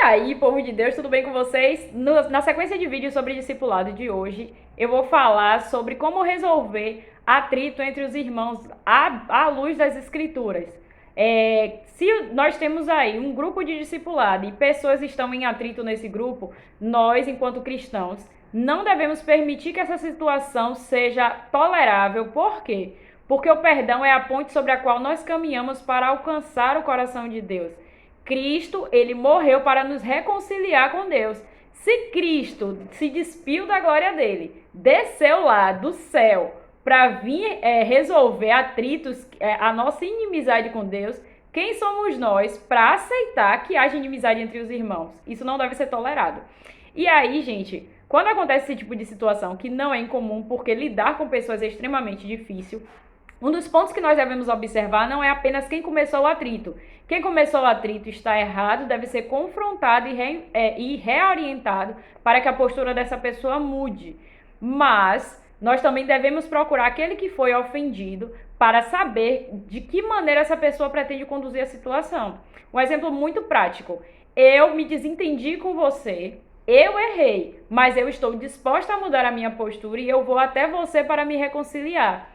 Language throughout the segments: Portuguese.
aí, povo de Deus, tudo bem com vocês? Na sequência de vídeos sobre discipulado de hoje, eu vou falar sobre como resolver atrito entre os irmãos à luz das Escrituras. Se nós temos aí um grupo de discipulado e pessoas estão em atrito nesse grupo, nós, enquanto cristãos, não devemos permitir que essa situação seja tolerável. Por quê? Porque o perdão é a ponte sobre a qual nós caminhamos para alcançar o coração de Deus. Cristo, ele morreu para nos reconciliar com Deus. Se Cristo se despiu da glória dele, desceu lá do céu para vir resolver atritos, a nossa inimizade com Deus, quem somos nós para aceitar que haja inimizade entre os irmãos? Isso não deve ser tolerado. E aí, gente, quando acontece esse tipo de situação, que não é incomum, porque lidar com pessoas é extremamente difícil, um dos pontos que nós devemos observar não é apenas quem começou o atrito. Quem começou o atrito está errado, deve ser confrontado e reorientado para que a postura dessa pessoa mude. Mas nós também devemos procurar aquele que foi ofendido para saber de que maneira essa pessoa pretende conduzir a situação. Um exemplo muito prático. Eu me desentendi com você, eu errei, mas eu estou disposta a mudar a minha postura e eu vou até você para me reconciliar.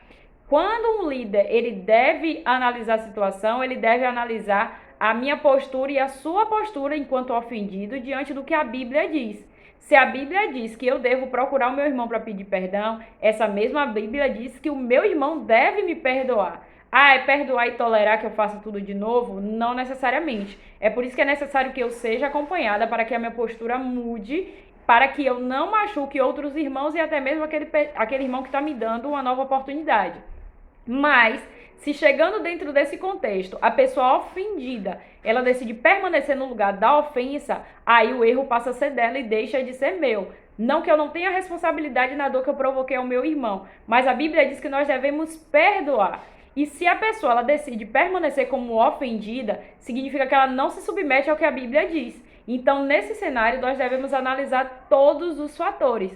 Quando um líder ele deve analisar a situação, ele deve analisar a minha postura e a sua postura enquanto ofendido diante do que a Bíblia diz. Se a Bíblia diz que eu devo procurar o meu irmão para pedir perdão, essa mesma Bíblia diz que o meu irmão deve me perdoar. Ah, é perdoar e tolerar que eu faça tudo de novo? Não necessariamente. É por isso que é necessário que eu seja acompanhada para que a minha postura mude, para que eu não machuque outros irmãos e até mesmo aquele irmão que está me dando uma nova oportunidade. Mas, se chegando dentro desse contexto, a pessoa ofendida, ela decide permanecer no lugar da ofensa, aí o erro passa a ser dela e deixa de ser meu. Não que eu não tenha responsabilidade na dor que eu provoquei ao meu irmão, mas a Bíblia diz que nós devemos perdoar. E se a pessoa ela decide permanecer como ofendida, significa que ela não se submete ao que a Bíblia diz. Então, nesse cenário, nós devemos analisar todos os fatores.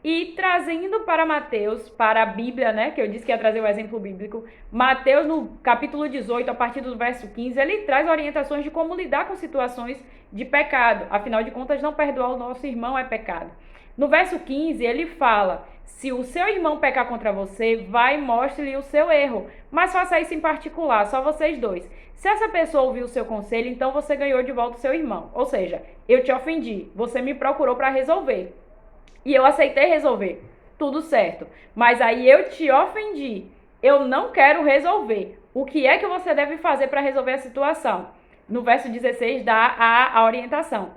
E trazendo para Mateus, para a Bíblia, né, que eu disse que ia trazer o exemplo bíblico, Mateus no capítulo 18, a partir do verso 15, ele traz orientações de como lidar com situações de pecado. Afinal de contas, não perdoar o nosso irmão é pecado. No verso 15, ele fala: se o seu irmão pecar contra você, vai e mostre-lhe o seu erro, mas faça isso em particular, só vocês dois. Se essa pessoa ouvir o seu conselho, então você ganhou de volta o seu irmão. Ou seja, eu te ofendi, você me procurou para resolver. E eu aceitei resolver, tudo certo. Mas aí eu te ofendi, eu não quero resolver. O que é que você deve fazer para resolver a situação? No verso 16 dá a orientação.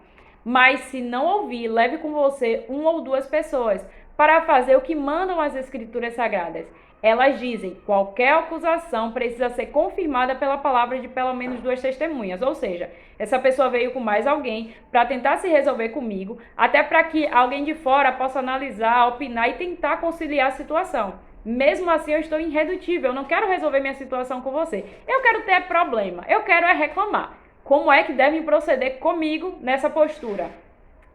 Mas se não ouvir, leve com você uma ou duas pessoas para fazer o que mandam as Escrituras Sagradas. Elas dizem, qualquer acusação precisa ser confirmada pela palavra de pelo menos duas testemunhas. Ou seja, essa pessoa veio com mais alguém para tentar se resolver comigo, até para que alguém de fora possa analisar, opinar e tentar conciliar a situação. Mesmo assim, eu estou irredutível, eu não quero resolver minha situação com você. Eu quero ter problema, eu quero reclamar. Como é que devem proceder comigo nessa postura?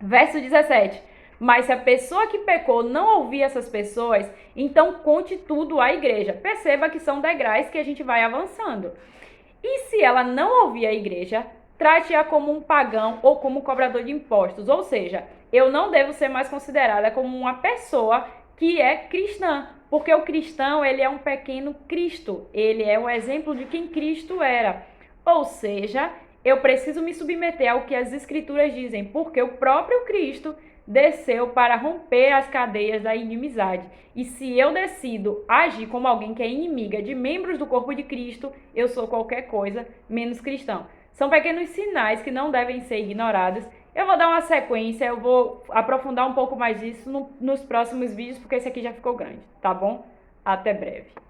Verso 17. Mas se a pessoa que pecou não ouvir essas pessoas, então conte tudo à igreja. Perceba que são degraus que a gente vai avançando. E se ela não ouvir a igreja, trate-a como um pagão ou como cobrador de impostos. Ou seja, eu não devo ser mais considerada como uma pessoa que é cristã. Porque o cristão, ele é um pequeno Cristo. Ele é o exemplo de quem Cristo era. Ou seja, eu preciso me submeter ao que as Escrituras dizem, porque o próprio Cristo desceu para romper as cadeias da inimizade. E se eu decido agir como alguém que é inimiga de membros do corpo de Cristo, eu sou qualquer coisa menos cristão. São pequenos sinais que não devem ser ignorados. Eu vou dar uma sequência, eu vou aprofundar um pouco mais disso nos próximos vídeos, porque esse aqui já ficou grande, tá bom? Até breve.